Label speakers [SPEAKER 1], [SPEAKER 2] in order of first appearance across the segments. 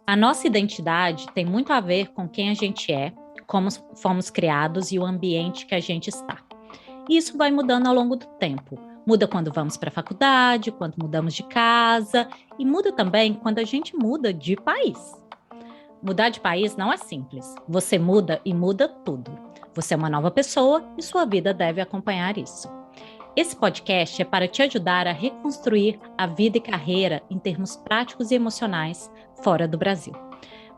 [SPEAKER 1] A nossa identidade tem muito a ver com quem a gente é, como fomos criados e o ambiente que a gente está. E isso vai mudando ao longo do tempo. Muda quando vamos para a faculdade, quando mudamos de casa, e muda também quando a gente muda de país. Mudar de país não é simples. Você muda e muda tudo. Você é uma nova pessoa e sua vida deve acompanhar isso. Esse podcast é para te ajudar a reconstruir a vida e carreira em termos práticos e emocionais fora do Brasil.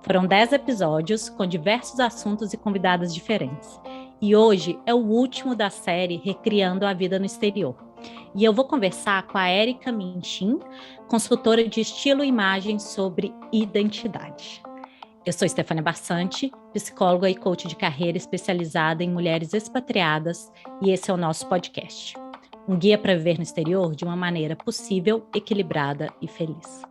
[SPEAKER 1] Foram 10 episódios com diversos assuntos e convidadas diferentes. E hoje é o último da série Recriando a Vida no Exterior. E eu vou conversar com a Érica Minchin, consultora de estilo e imagem sobre identidade. Eu sou Stefânia Barsante, psicóloga e coach de carreira especializada em mulheres expatriadas, e esse é o nosso podcast. Um guia para viver no exterior de uma maneira possível, equilibrada e feliz.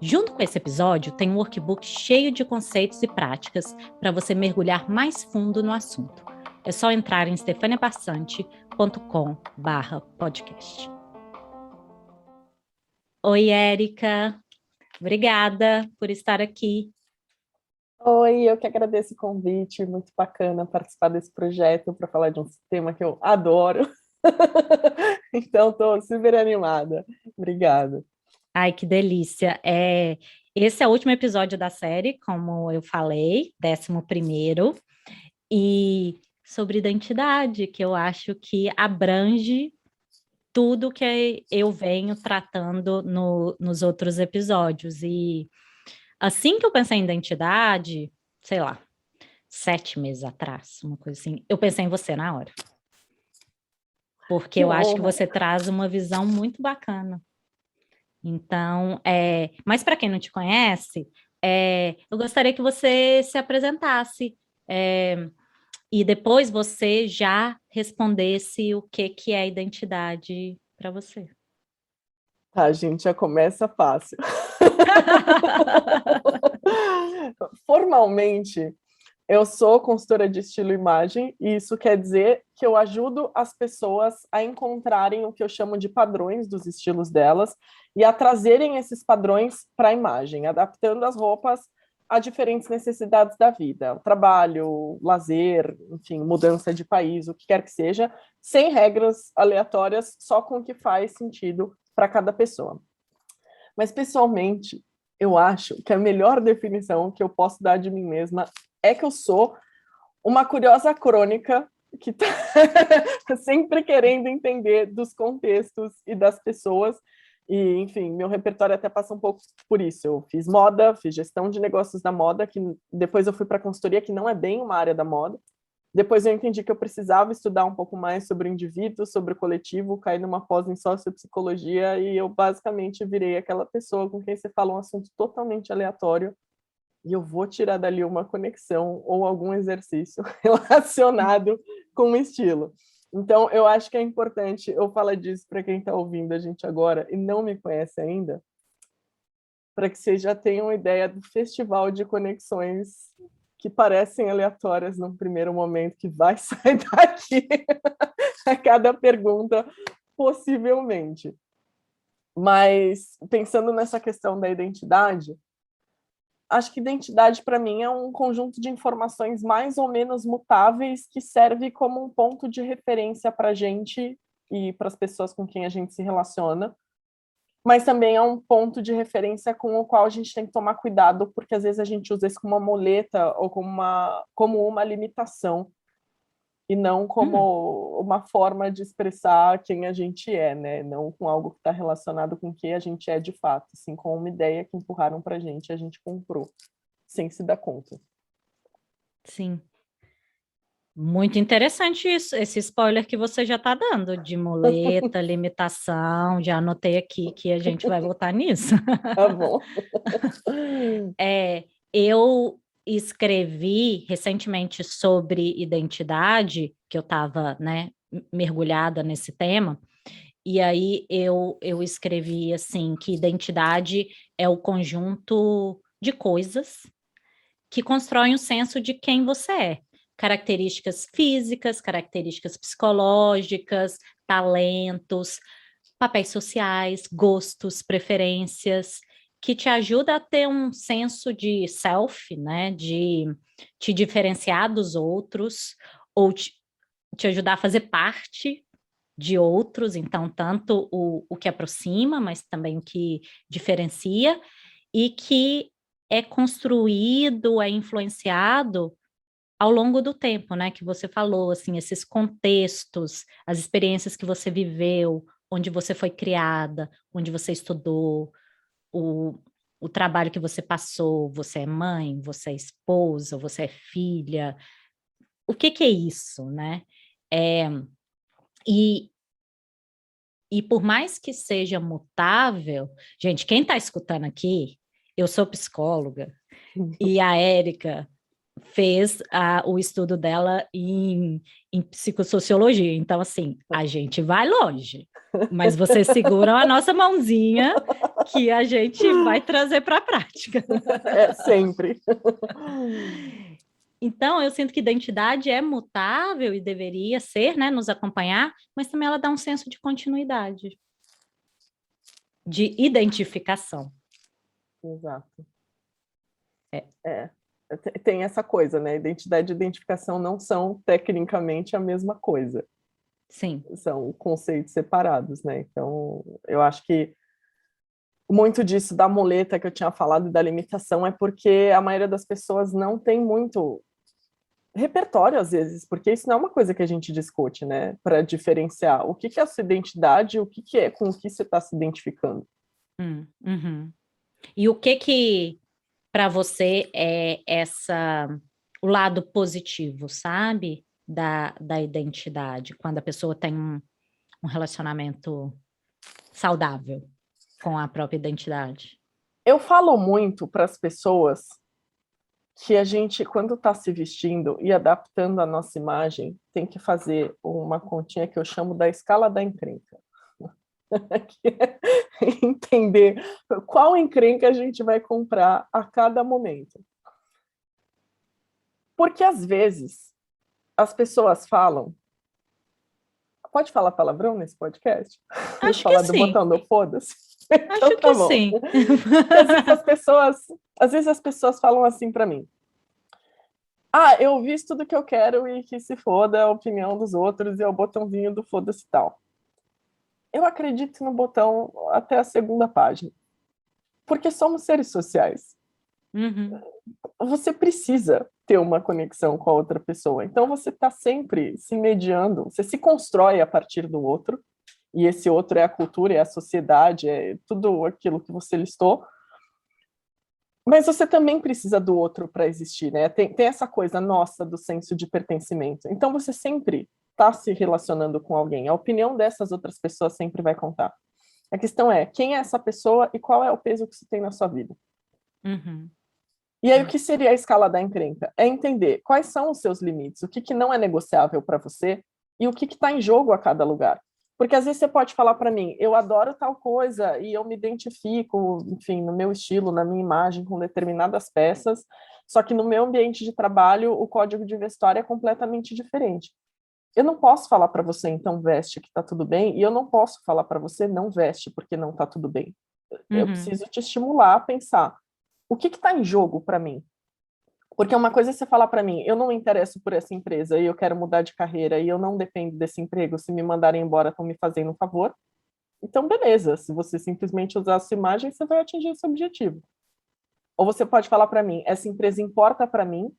[SPEAKER 1] Junto com esse episódio, tem um workbook cheio de conceitos e práticas para você mergulhar mais fundo no assunto. É só entrar em stefaniabarsante.com/podcast. Oi, Érica. Obrigada por estar aqui.
[SPEAKER 2] Oi, eu que agradeço o convite, muito bacana participar desse projeto para falar de um tema que eu adoro. Então, estou super animada. Obrigada.
[SPEAKER 1] Ai, que delícia. Esse é o último episódio da série, como eu falei, 11º, e sobre identidade, que eu acho que abrange tudo que eu venho tratando nos outros episódios. E assim que eu pensei em identidade, sei lá, 7 meses atrás, uma coisa assim, eu pensei em você na hora. Porque
[SPEAKER 2] Que
[SPEAKER 1] eu acho que
[SPEAKER 2] honra.
[SPEAKER 1] você traz uma visão muito bacana. Então, mas para quem não te conhece, eu gostaria que você se apresentasse, e depois você já respondesse o que é identidade para você.
[SPEAKER 2] Tá, gente, já começa fácil. Formalmente, eu sou consultora de estilo e imagem, e isso quer dizer que eu ajudo as pessoas a encontrarem o que eu chamo de padrões dos estilos delas e a trazerem esses padrões para a imagem, adaptando as roupas a diferentes necessidades da vida, o trabalho, o lazer, enfim, mudança de país, o que quer que seja, sem regras aleatórias, só com o que faz sentido para cada pessoa. Mas, pessoalmente, eu acho que a melhor definição que eu posso dar de mim mesma é que eu sou uma curiosa crônica que está sempre querendo entender dos contextos e das pessoas. E, enfim, meu repertório até passa um pouco por isso. Eu fiz moda, fiz gestão de negócios da moda, que depois eu fui para a consultoria, que não é bem uma área da moda. Depois eu entendi que eu precisava estudar um pouco mais sobre o indivíduo, sobre o coletivo, caí numa pós em sociopsicologia e eu basicamente virei aquela pessoa com quem você fala um assunto totalmente aleatório e eu vou tirar dali uma conexão ou algum exercício relacionado com o estilo. Então, eu acho que é importante eu falar disso para quem está ouvindo a gente agora e não me conhece ainda, para que vocês já tenham ideia do festival de conexões que parecem aleatórias num primeiro momento, que vai sair daqui a cada pergunta, possivelmente. Mas, pensando nessa questão da identidade, acho que identidade, para mim, é um conjunto de informações mais ou menos mutáveis que serve como um ponto de referência para a gente e para as pessoas com quem a gente se relaciona, mas também é um ponto de referência com o qual a gente tem que tomar cuidado, porque às vezes a gente usa isso como uma muleta ou como uma limitação, e não como uma forma de expressar quem a gente é, né? Não com algo que está relacionado com quem a gente é de fato, assim, com uma ideia que empurraram para a gente comprou, sem se dar conta.
[SPEAKER 1] Sim. Muito interessante isso, esse spoiler que você já está dando, de muleta, limitação, já anotei aqui que a gente vai voltar nisso.
[SPEAKER 2] Tá bom.
[SPEAKER 1] Eu escrevi recentemente sobre identidade, que eu estava, né, mergulhada nesse tema, e aí eu escrevi assim que identidade é o conjunto de coisas que constroem o senso de quem você é. Características físicas, características psicológicas, talentos, papéis sociais, gostos, preferências, que te ajuda a ter um senso de self, né? De te diferenciar dos outros, ou te ajudar a fazer parte de outros, então, tanto o que aproxima, mas também o que diferencia, e que é construído, é influenciado ao longo do tempo, né? Que você falou, assim, esses contextos, as experiências que você viveu, onde você foi criada, onde você estudou, o, o trabalho que você passou, você é mãe, você é esposa, você é filha, o que que é isso, né? É, e, e por mais que seja mutável, gente, quem está escutando aqui, eu sou psicóloga, e a Érica fez o estudo dela em psicossociologia. Então, assim, a gente vai longe, mas vocês seguram a nossa mãozinha que a gente vai trazer para a prática.
[SPEAKER 2] É, sempre.
[SPEAKER 1] Então, eu sinto que identidade é mutável e deveria ser, né, nos acompanhar, mas também ela dá um senso de continuidade, de identificação.
[SPEAKER 2] Exato.
[SPEAKER 1] É,
[SPEAKER 2] É. Tem essa coisa, né? Identidade e identificação não são tecnicamente a mesma coisa.
[SPEAKER 1] sim.
[SPEAKER 2] São conceitos separados, né? Então, eu acho que muito disso da muleta que eu tinha falado e da limitação é porque a maioria das pessoas não tem muito repertório, às vezes, porque isso não é uma coisa que a gente discute, né? Para diferenciar o que que é a sua identidade e o que é com o que você está se identificando.
[SPEAKER 1] Uhum. E o que para você é o lado positivo, sabe? Da identidade, quando a pessoa tem um relacionamento saudável com a própria identidade.
[SPEAKER 2] Eu falo muito para as pessoas que a gente, quando está se vestindo e adaptando a nossa imagem, tem que fazer uma continha que eu chamo da escala da encrenca. Que é entender qual encrenca a gente vai comprar a cada momento. Porque às vezes as pessoas falam. Pode falar palavrão nesse podcast? E
[SPEAKER 1] Acho que
[SPEAKER 2] falar do
[SPEAKER 1] sim,
[SPEAKER 2] botão do foda-se? Então
[SPEAKER 1] acho
[SPEAKER 2] tá
[SPEAKER 1] que
[SPEAKER 2] bom.
[SPEAKER 1] sim.
[SPEAKER 2] Às vezes as pessoas falam assim para mim: ah, eu visto tudo que eu quero e que se foda a opinião dos outros e é o botãozinho do foda-se tal. Eu acredito no botão até a segunda página, porque somos seres sociais.
[SPEAKER 1] Uhum,
[SPEAKER 2] Você precisa ter uma conexão com a outra pessoa. Então você está sempre se mediando, você se constrói a partir do outro, e esse outro é a cultura, é a sociedade, é tudo aquilo que você listou. Mas você também precisa do outro para existir, né? Tem essa coisa nossa do senso de pertencimento. Então você sempre está se relacionando com alguém. A opinião dessas outras pessoas sempre vai contar. A questão é quem é essa pessoa e qual é o peso que você tem na sua vida.
[SPEAKER 1] uhum,
[SPEAKER 2] E aí, o que seria a escala da encrenca? É entender quais são os seus limites, o que, que não é negociável para você e o que está em jogo a cada lugar. Porque às vezes você pode falar para mim, eu adoro tal coisa e eu me identifico, enfim, no meu estilo, na minha imagem, com determinadas peças, só que no meu ambiente de trabalho o código de vestuário é completamente diferente. Eu não posso falar para você, então veste que está tudo bem, e eu não posso falar para você, não veste porque não está tudo bem. Eu
[SPEAKER 1] uhum,
[SPEAKER 2] preciso te estimular a pensar o que está em jogo para mim? Porque uma coisa é você falar para mim, eu não me interesso por essa empresa e eu quero mudar de carreira e eu não dependo desse emprego, se me mandarem embora estão me fazendo um favor. Então, beleza, se você simplesmente usar a sua imagem, você vai atingir esse objetivo. Ou você pode falar para mim, essa empresa importa para mim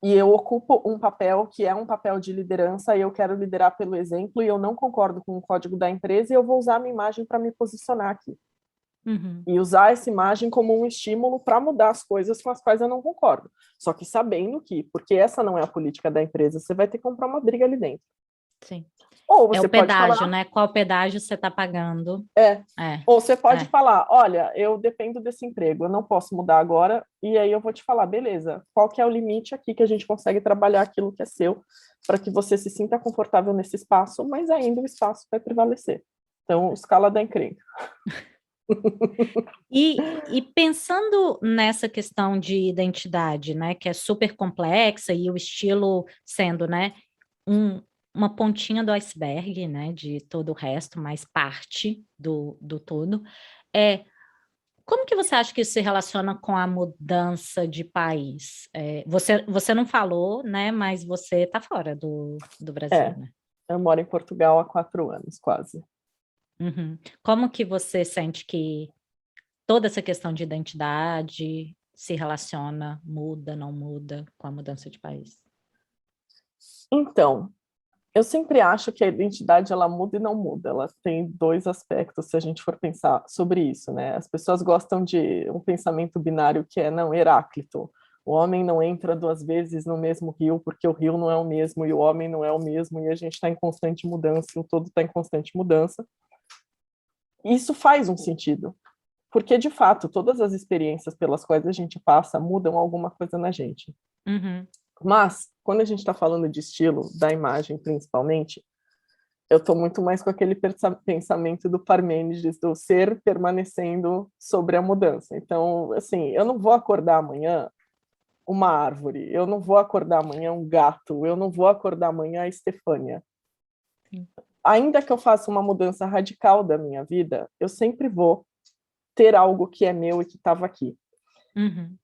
[SPEAKER 2] e eu ocupo um papel que é um papel de liderança e eu quero liderar pelo exemplo e eu não concordo com o código da empresa e eu vou usar a minha imagem para me posicionar aqui.
[SPEAKER 1] uhum.
[SPEAKER 2] E usar essa imagem como um estímulo para mudar as coisas com as quais eu não concordo. Só que sabendo que, porque essa não é a política da empresa, você vai ter que comprar uma briga ali dentro.
[SPEAKER 1] Sim.
[SPEAKER 2] Ou
[SPEAKER 1] É o
[SPEAKER 2] você pode
[SPEAKER 1] pedágio,
[SPEAKER 2] falar,
[SPEAKER 1] né? Qual pedágio você está pagando?
[SPEAKER 2] é.
[SPEAKER 1] É,
[SPEAKER 2] Ou você pode
[SPEAKER 1] é.
[SPEAKER 2] falar, olha, eu dependo desse emprego, eu não posso mudar agora, e aí eu vou te falar, beleza, qual que é o limite aqui que a gente consegue trabalhar aquilo que é seu, para que você se sinta confortável nesse espaço, mas ainda o espaço vai prevalecer. Então, escala da encrenca.
[SPEAKER 1] E pensando nessa questão de identidade, né, que é super complexa e o estilo sendo, né, uma pontinha do iceberg, né, de todo o resto, mas parte do todo, é Como que você acha que isso se relaciona com a mudança de país? Você não falou, né? Mas você está fora do Brasil,
[SPEAKER 2] É,
[SPEAKER 1] né?
[SPEAKER 2] eu moro em Portugal há 4 anos, quase.
[SPEAKER 1] Uhum. Como que você sente que toda essa questão de identidade se relaciona, muda, não muda com a mudança de país?
[SPEAKER 2] Então, eu sempre acho que a identidade ela muda e não muda. Ela tem dois aspectos, se a gente for pensar sobre isso, né? As pessoas gostam de um pensamento binário que é, não, Heráclito. O homem não entra 2 vezes no mesmo rio, porque o rio não é o mesmo e o homem não é o mesmo, e a gente está em constante mudança, e o todo está em constante mudança. Isso faz um sentido, porque de fato todas as experiências pelas quais a gente passa mudam alguma coisa na gente.
[SPEAKER 1] Uhum.
[SPEAKER 2] Mas quando a gente está falando de estilo, da imagem principalmente, eu estou muito mais com aquele pensamento do Parmênides, do ser permanecendo sobre a mudança. Então, assim, eu não vou acordar amanhã uma árvore, eu não vou acordar amanhã um gato, eu não vou acordar amanhã a Estefânia.
[SPEAKER 1] Sim.
[SPEAKER 2] Ainda que eu faça uma mudança radical da minha vida, eu sempre vou ter algo que é meu e que estava aqui.
[SPEAKER 1] Uhum.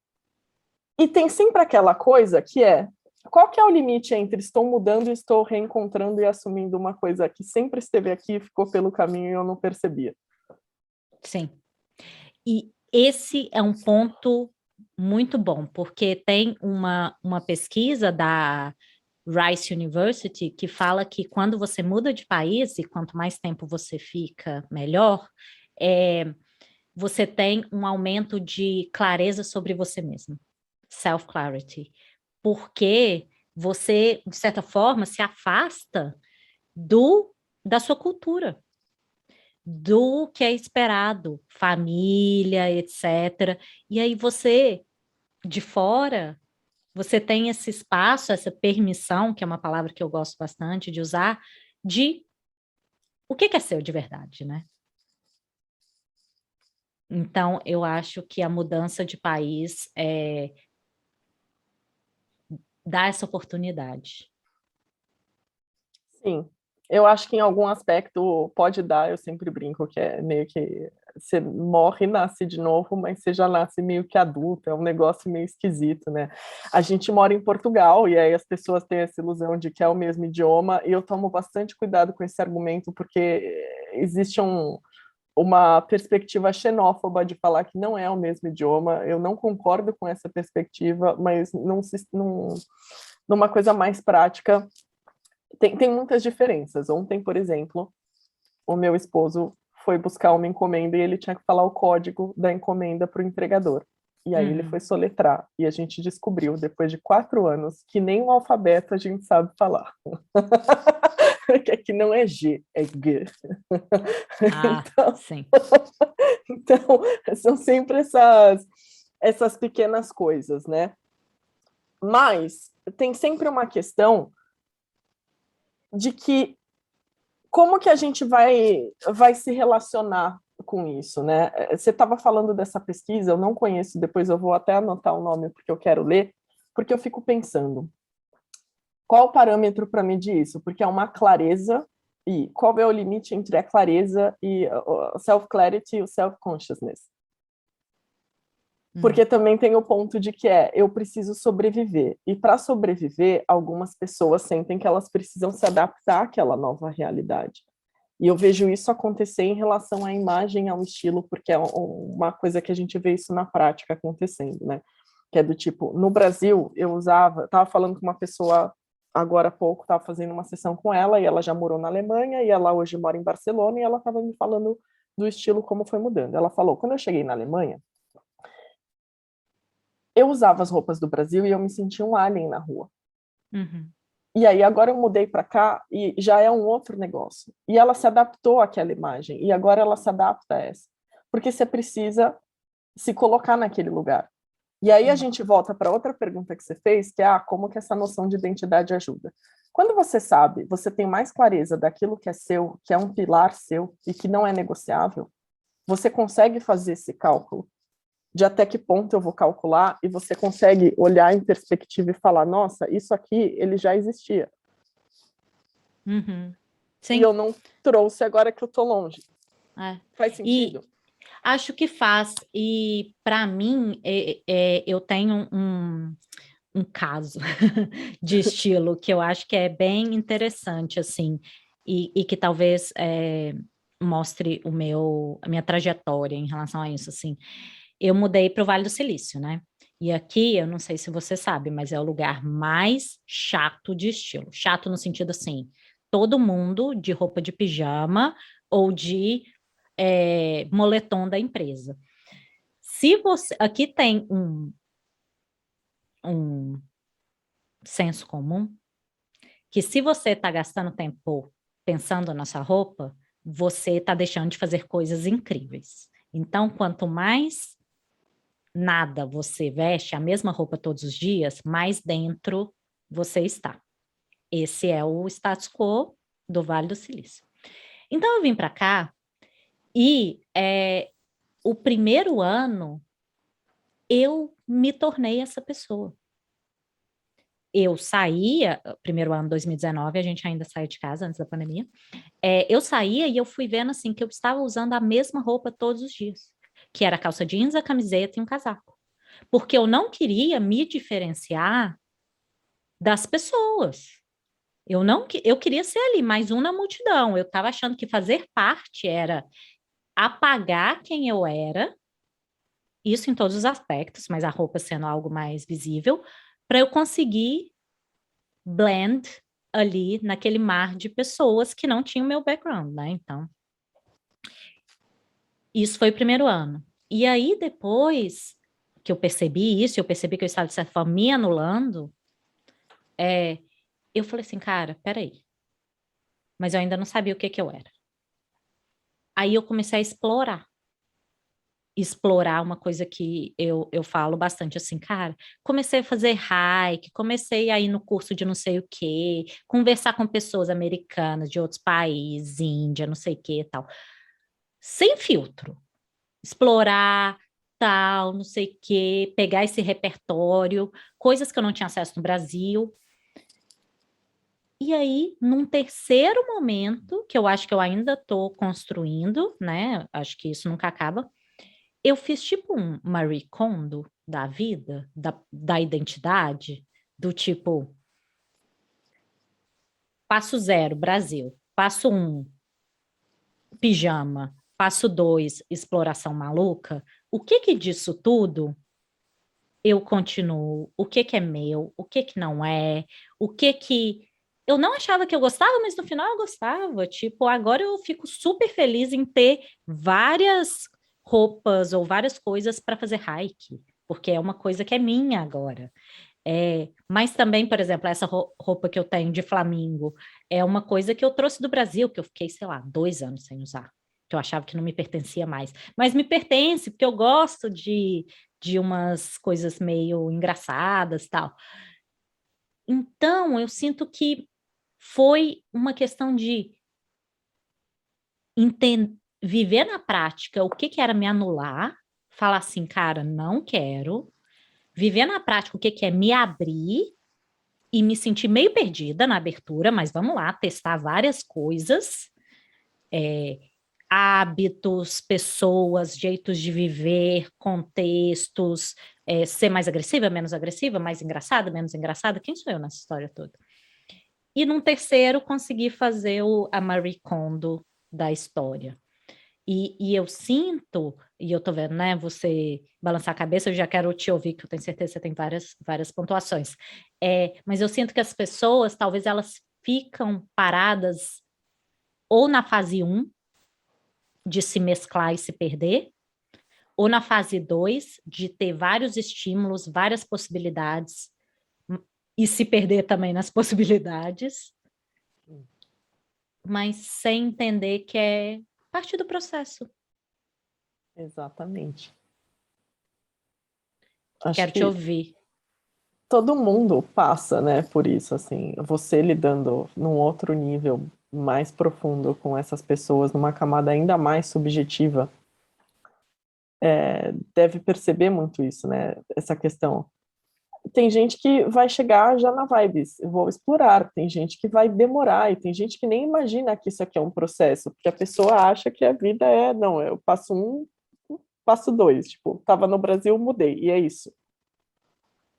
[SPEAKER 2] E tem sempre aquela coisa que é, qual que é o limite entre estou mudando e estou reencontrando e assumindo uma coisa que sempre esteve aqui, ficou pelo caminho e eu não percebia?
[SPEAKER 1] Sim. E esse é um ponto muito bom, porque tem uma pesquisa da Rice University que fala que quando você muda de país, e quanto mais tempo você fica, melhor, você tem um aumento de clareza sobre você mesmo, self-clarity, porque você, de certa forma, se afasta da sua cultura, do que é esperado, família, etc. E aí você, de fora, você tem esse espaço, essa permissão, que é uma palavra que eu gosto bastante de usar, de o que é seu de verdade, né? Então, eu acho que a mudança de país dá essa oportunidade.
[SPEAKER 2] Sim, eu acho que em algum aspecto pode dar, eu sempre brinco que é meio que você morre e nasce de novo, mas você já nasce meio que adulto, é um negócio meio esquisito, né? A gente mora em Portugal e aí as pessoas têm essa ilusão de que é o mesmo idioma, e eu tomo bastante cuidado com esse argumento, porque existe uma perspectiva xenófoba de falar que não é o mesmo idioma. Eu não concordo com essa perspectiva, mas numa coisa mais prática, tem muitas diferenças. Ontem, por exemplo, o meu esposo foi buscar uma encomenda e ele tinha que falar o código da encomenda para o entregador. E aí ele foi
[SPEAKER 1] Uhum.
[SPEAKER 2] soletrar. E a gente descobriu, depois de 4 anos, que nem o alfabeto a gente sabe falar. Que não é G, é G.
[SPEAKER 1] Ah,
[SPEAKER 2] Então,
[SPEAKER 1] sim.
[SPEAKER 2] então são sempre essas pequenas coisas, né? Mas tem sempre uma questão de que como que a gente vai se relacionar com isso, né? Você estava falando dessa pesquisa, eu não conheço, depois eu vou até anotar o nome porque eu quero ler, porque eu fico pensando, qual o parâmetro para medir isso? Porque é uma clareza, e qual é o limite entre a clareza e o self-clarity e o self-consciousness?
[SPEAKER 1] Hum.
[SPEAKER 2] Porque também tem o ponto de que eu preciso sobreviver. E para sobreviver, algumas pessoas sentem que elas precisam se adaptar àquela nova realidade. E eu vejo isso acontecer em relação à imagem, ao estilo, porque é uma coisa que a gente vê isso na prática acontecendo, né? Que é do tipo, no Brasil, estava falando com uma pessoa agora há pouco, estava fazendo uma sessão com ela, e ela já morou na Alemanha, e ela hoje mora em Barcelona, e ela estava me falando do estilo, como foi mudando. Ela falou, quando eu cheguei na Alemanha, eu usava as roupas do Brasil e eu me sentia um alien na rua.
[SPEAKER 1] Uhum.
[SPEAKER 2] E aí agora eu mudei para cá e já é um outro negócio. E ela se adaptou àquela imagem e agora ela se adapta a essa. Porque você precisa se colocar naquele lugar. E aí a
[SPEAKER 1] Sim.
[SPEAKER 2] gente volta para outra pergunta que você fez, que é como que essa noção de identidade ajuda. Quando você sabe, você tem mais clareza daquilo que é seu, que é um pilar seu e que não é negociável, você consegue fazer esse cálculo de até que ponto eu vou calcular, e você consegue olhar em perspectiva e falar, nossa, isso aqui ele já existia.
[SPEAKER 1] Uhum.
[SPEAKER 2] E
[SPEAKER 1] Sim.
[SPEAKER 2] eu não trouxe agora que eu tô longe.
[SPEAKER 1] É.
[SPEAKER 2] Faz
[SPEAKER 1] E
[SPEAKER 2] sentido?
[SPEAKER 1] Acho que faz. E para mim, eu tenho um caso de estilo que eu acho que é bem interessante, assim, e que talvez mostre a minha trajetória em relação a isso, assim. Eu mudei para o Vale do Silício, né? E aqui, eu não sei se você sabe, mas é o lugar mais chato de estilo. Chato no sentido assim, todo mundo de roupa de pijama ou de moletom da empresa. Se você, aqui tem um senso comum que se você está gastando tempo pensando na sua roupa, você está deixando de fazer coisas incríveis. Então, quanto mais nada você veste, a mesma roupa todos os dias, mais dentro você está. Esse é o status quo do Vale do Silício. Então, eu vim para cá e o primeiro ano eu me tornei essa pessoa. Eu saía, primeiro ano, 2019, a gente ainda saiu de casa antes da pandemia. Eu saía e eu fui vendo assim que eu estava usando a mesma roupa todos os dias, que era a calça jeans, a camiseta e um casaco. Porque eu não queria me diferenciar das pessoas. Eu queria ser ali mais um na multidão. Eu estava achando que fazer parte era apagar quem eu era, isso em todos os aspectos, mas a roupa sendo algo mais visível, para eu conseguir blend ali naquele mar de pessoas que não tinham meu background, né? Então, isso foi o primeiro ano. E aí, depois que eu percebi isso, eu percebi que eu estava, de certa forma, me anulando, eu falei assim, cara, peraí. Mas eu ainda não sabia o que que eu era. Aí eu comecei a explorar uma coisa que eu falo bastante assim, cara, comecei a fazer hike, comecei a ir no curso de não sei o quê, conversar com pessoas americanas de outros países, Índia, não sei o quê e tal, sem filtro, explorar tal, não sei o quê, pegar esse repertório, coisas que eu não tinha acesso no Brasil. E aí, num terceiro momento, que eu acho que eu ainda estou construindo, né? Acho que isso nunca acaba, eu fiz tipo um Marie Kondo da vida, da identidade, do tipo, passo zero, Brasil. Passo um, pijama. Passo dois, exploração maluca. O que que disso tudo eu continuo? O que que é meu? O que que não é? O que que eu não achava que eu gostava, mas no final eu gostava. Tipo, agora eu fico super feliz em ter várias roupas ou várias coisas para fazer hike, porque é uma coisa que é minha agora. Mas também, por exemplo, essa roupa que eu tenho de flamingo é uma coisa que eu trouxe do Brasil, que eu fiquei, sei lá, 2 anos sem usar, que eu achava que não me pertencia mais. Mas me pertence, porque eu gosto de umas coisas meio engraçadas, tal. Então, eu sinto que foi uma questão de viver na prática o que que era me anular, falar assim, cara, não quero, viver na prática o que que é me abrir e me sentir meio perdida na abertura, mas vamos lá, testar várias coisas, é, hábitos, pessoas, jeitos de viver, contextos, ser mais agressiva, menos agressiva, mais engraçada, menos engraçada, quem sou eu nessa história toda? E num terceiro, conseguir fazer a Marie Kondo da história. E eu sinto, e eu tô vendo, né, você balançar a cabeça, eu já quero te ouvir, que eu tenho certeza que você tem várias pontuações. Mas eu sinto que as pessoas, talvez elas ficam paradas ou na fase um de se mesclar e se perder, ou na fase 2 de ter vários estímulos, várias possibilidades, e se perder também nas possibilidades, mas sem entender que é parte do processo.
[SPEAKER 2] Exatamente. Acho
[SPEAKER 1] Quero te
[SPEAKER 2] que
[SPEAKER 1] ouvir.
[SPEAKER 2] todo mundo passa, né, por isso, assim, você lidando num outro nível mais profundo com essas pessoas, numa camada ainda mais subjetiva, deve perceber muito isso, né, essa questão. Tem gente que vai chegar já na vibes, eu vou explorar, tem gente que vai demorar, e tem gente que nem imagina que isso aqui é um processo, porque a pessoa acha que a vida não, eu passo um, passo 2, tipo, tava no Brasil, mudei, e é isso.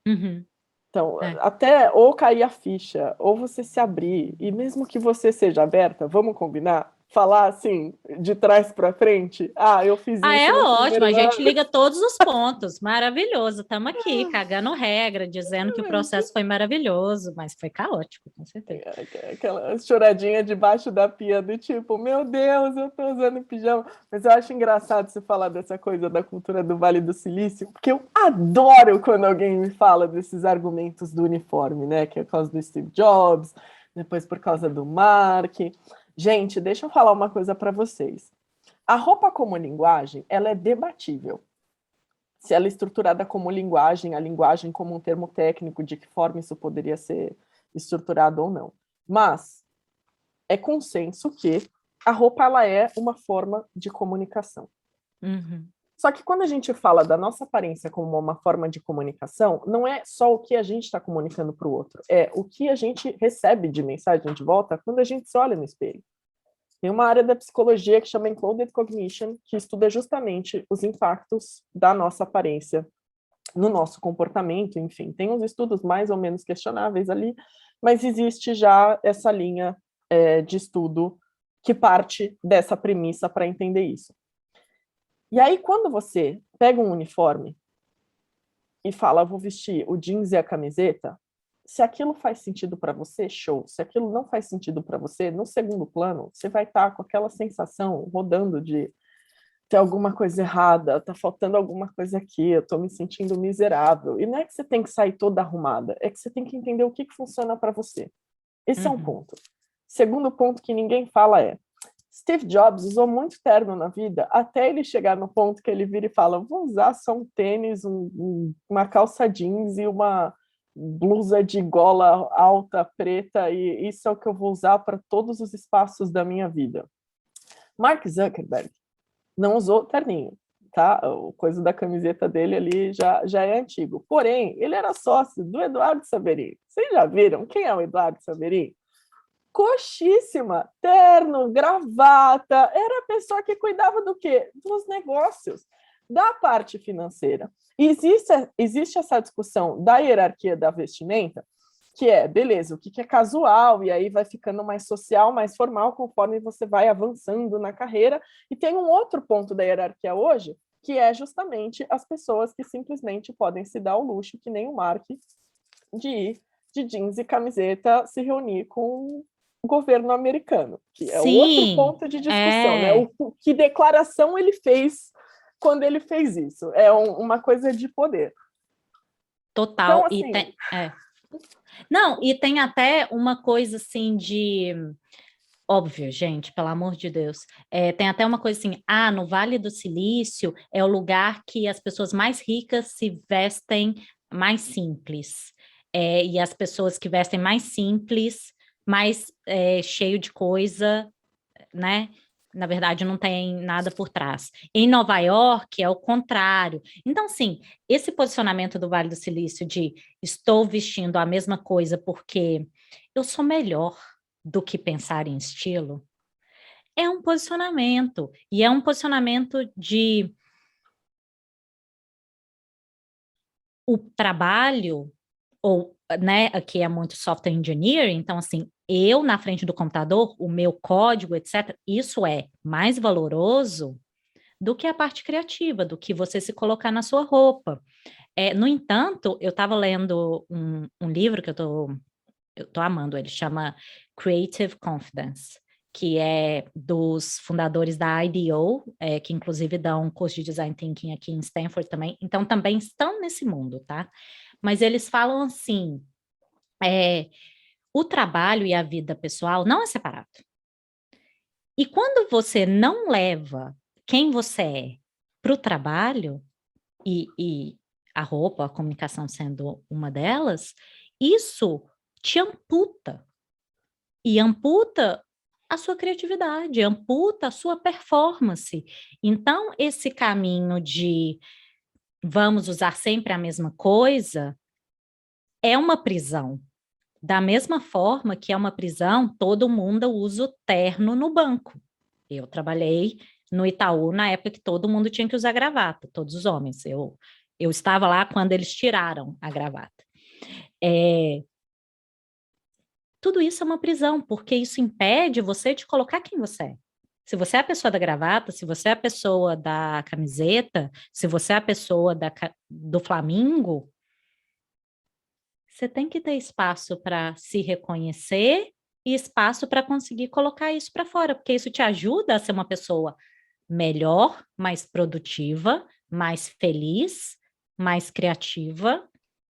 [SPEAKER 1] Uhum.
[SPEAKER 2] Então,
[SPEAKER 1] É.
[SPEAKER 2] até ou cair a ficha, ou você se abrir, e mesmo que você seja aberta, vamos combinar? Falar assim, de trás para frente, eu fiz
[SPEAKER 1] Ah, é
[SPEAKER 2] isso no
[SPEAKER 1] ótimo,
[SPEAKER 2] primeiro
[SPEAKER 1] a gente
[SPEAKER 2] ano.
[SPEAKER 1] liga todos os pontos, maravilhoso. Estamos aqui, cagando regra, dizendo que o processo foi maravilhoso, mas foi caótico, com certeza.
[SPEAKER 2] Aquela choradinha debaixo da pia do tipo, meu Deus, eu tô usando pijama. Mas eu acho engraçado você falar dessa coisa da cultura do Vale do Silício, porque eu adoro quando alguém me fala desses argumentos do uniforme, né? Que é por causa do Steve Jobs, depois por causa do Mark. Gente, deixa eu falar uma coisa para vocês. A roupa como linguagem, ela é debatível. Se ela é estruturada como linguagem, a linguagem como um termo técnico, de que forma isso poderia ser estruturado ou não. Mas é consenso que a roupa ela é uma forma de comunicação.
[SPEAKER 1] Uhum.
[SPEAKER 2] Só que quando a gente fala da nossa aparência como uma forma de comunicação, não é só o que a gente está comunicando para o outro, é o que a gente recebe de mensagem de volta quando a gente se olha no espelho. Tem uma área da psicologia que chama Encoded Cognition, que estuda justamente os impactos da nossa aparência no nosso comportamento, enfim. Tem uns estudos mais ou menos questionáveis ali, mas existe já essa linha de estudo que parte dessa premissa para entender isso. E aí, quando você pega um uniforme e fala, vou vestir o jeans e a camiseta, se aquilo faz sentido para você, show. Se aquilo não faz sentido para você, no segundo plano, você vai estar com aquela sensação rodando de ter alguma coisa errada, tá faltando alguma coisa aqui, eu tô me sentindo miserável. E não é que você tem que sair toda arrumada, é que você tem que entender o que funciona para você. Esse é um ponto. Segundo ponto que ninguém fala é, Steve Jobs usou muito terno na vida, até ele chegar no ponto que ele vira e fala, vou usar só um tênis, uma calça jeans e uma blusa de gola alta, preta, e isso é o que eu vou usar para todos os espaços da minha vida. Mark Zuckerberg não usou terninho, tá? O coisa da camiseta dele ali já é antigo. Porém, ele era sócio do Eduardo Saverin. Vocês já viram quem é o Eduardo Saverin? Coxíssima, terno, gravata, era a pessoa que cuidava do quê? Dos negócios, da parte financeira. Existe essa discussão da hierarquia da vestimenta, que é, beleza, o que é casual, e aí vai ficando mais social, mais formal, conforme você vai avançando na carreira. E tem um outro ponto da hierarquia hoje, que é justamente as pessoas que simplesmente podem se dar o luxo, que nem o Mark, de ir de jeans e camiseta se reunir com o governo americano, que é outro
[SPEAKER 1] Sim,
[SPEAKER 2] ponto de discussão, né? Que declaração ele fez quando ele fez isso? É uma coisa de poder.
[SPEAKER 1] total.
[SPEAKER 2] Então, assim,
[SPEAKER 1] Não, e tem até uma coisa assim de. Óbvio, gente, pelo amor de Deus. Tem até uma coisa assim, no Vale do Silício é o lugar que as pessoas mais ricas se vestem mais simples. E as pessoas que vestem mais simples, mais cheio de coisa, né? Na verdade, não tem nada por trás. Em Nova York é o contrário. Então, sim, esse posicionamento do Vale do Silício de estou vestindo a mesma coisa porque eu sou melhor do que pensar em estilo, é um posicionamento. E é um posicionamento de o trabalho, ou, né, aqui é muito software engineering, então, assim, eu na frente do computador, o meu código, etc., isso é mais valoroso do que a parte criativa, do que você se colocar na sua roupa. No entanto, eu estava lendo um livro que eu tô amando, ele chama Creative Confidence, que é dos fundadores da IDEO, que inclusive dão um curso de Design Thinking aqui em Stanford também, então também estão nesse mundo, tá? Mas eles falam assim, o trabalho e a vida pessoal não é separado. E quando você não leva quem você é para o trabalho, e a roupa, a comunicação sendo uma delas, isso te amputa. E amputa a sua criatividade, amputa a sua performance. Então, esse caminho de vamos usar sempre a mesma coisa é uma prisão. Da mesma forma que é uma prisão, todo mundo usa o terno no banco. Eu trabalhei no Itaú, na época que todo mundo tinha que usar gravata, todos os homens. Eu estava lá quando eles tiraram a gravata. Tudo isso é uma prisão, porque isso impede você de colocar quem você é. Se você é a pessoa da gravata, se você é a pessoa da camiseta, se você é a pessoa do Flamingo, você tem que ter espaço para se reconhecer e espaço para conseguir colocar isso para fora, porque isso te ajuda a ser uma pessoa melhor, mais produtiva, mais feliz, mais criativa,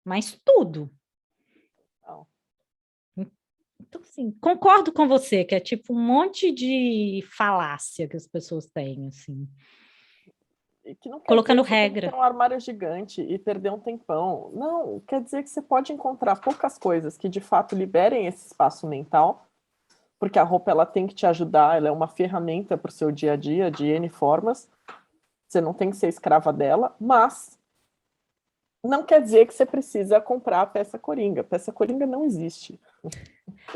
[SPEAKER 1] mais tudo. Então, assim, concordo com você, que é tipo um monte de falácia que as pessoas têm, assim.
[SPEAKER 2] E que não quer
[SPEAKER 1] Colocando
[SPEAKER 2] dizer que você tem que ter
[SPEAKER 1] regra.
[SPEAKER 2] um armário gigante e perder um tempão. Não, quer dizer que você pode encontrar poucas coisas que de fato liberem esse espaço mental, porque a roupa ela tem que te ajudar, ela é uma ferramenta para o seu dia a dia, de N formas. Você não tem que ser escrava dela, mas não quer dizer que você precisa comprar a peça coringa. Peça coringa não existe.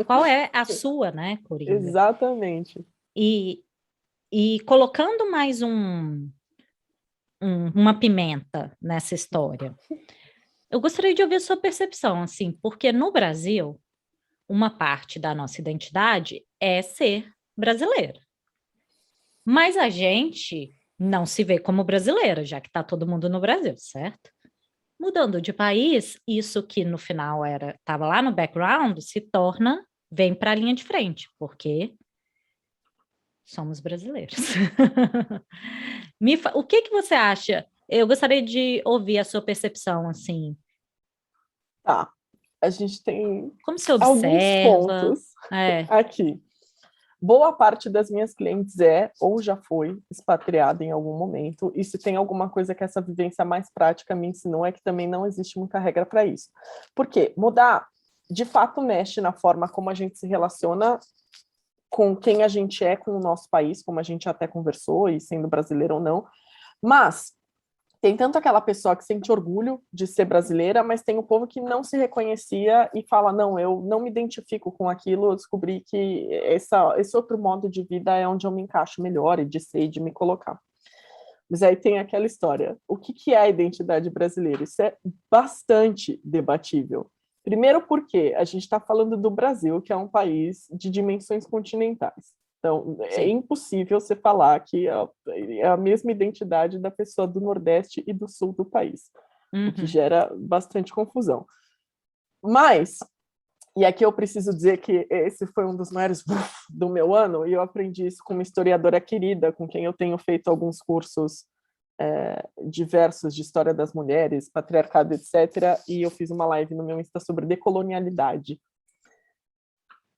[SPEAKER 1] Qual é a sua, né, Coringa?
[SPEAKER 2] Exatamente.
[SPEAKER 1] E colocando mais uma pimenta nessa história, eu gostaria de ouvir a sua percepção, assim, porque no Brasil, uma parte da nossa identidade é ser brasileiro. Mas a gente não se vê como brasileiro, já que está todo mundo no Brasil, certo? Mudando de país, isso que no final estava lá no background, vem para a linha de frente, porque somos brasileiros. O que que você acha? Eu gostaria de ouvir a sua percepção, assim.
[SPEAKER 2] Tá. A gente tem
[SPEAKER 1] Como você
[SPEAKER 2] alguns
[SPEAKER 1] observa?
[SPEAKER 2] pontos
[SPEAKER 1] É,
[SPEAKER 2] aqui. Boa parte das minhas clientes é ou já foi expatriada em algum momento, e se tem alguma coisa que essa vivência mais prática me ensinou é que também não existe muita regra para isso. Por quê? Mudar, de fato, mexe na forma como a gente se relaciona com quem a gente é, com o nosso país, como a gente até conversou, e sendo brasileiro ou não, mas tem tanto aquela pessoa que sente orgulho de ser brasileira, mas tem o povo que não se reconhecia e fala, não, eu não me identifico com aquilo, eu descobri que esse outro modo de vida é onde eu me encaixo melhor e de ser e de me colocar. Mas aí tem aquela história, o que é a identidade brasileira? Isso é bastante debatível. Primeiro porque a gente está falando do Brasil, que é um país de dimensões continentais. Então, é
[SPEAKER 1] sim.
[SPEAKER 2] impossível você falar que é a mesma identidade da pessoa do Nordeste e do Sul do país, o que
[SPEAKER 1] Uhum.
[SPEAKER 2] gera bastante confusão. Mas, e aqui eu preciso dizer que esse foi um dos maiores do meu ano, e eu aprendi isso com uma historiadora querida, com quem eu tenho feito alguns cursos diversos de história das mulheres, patriarcado, etc., e eu fiz uma live no meu Insta sobre decolonialidade,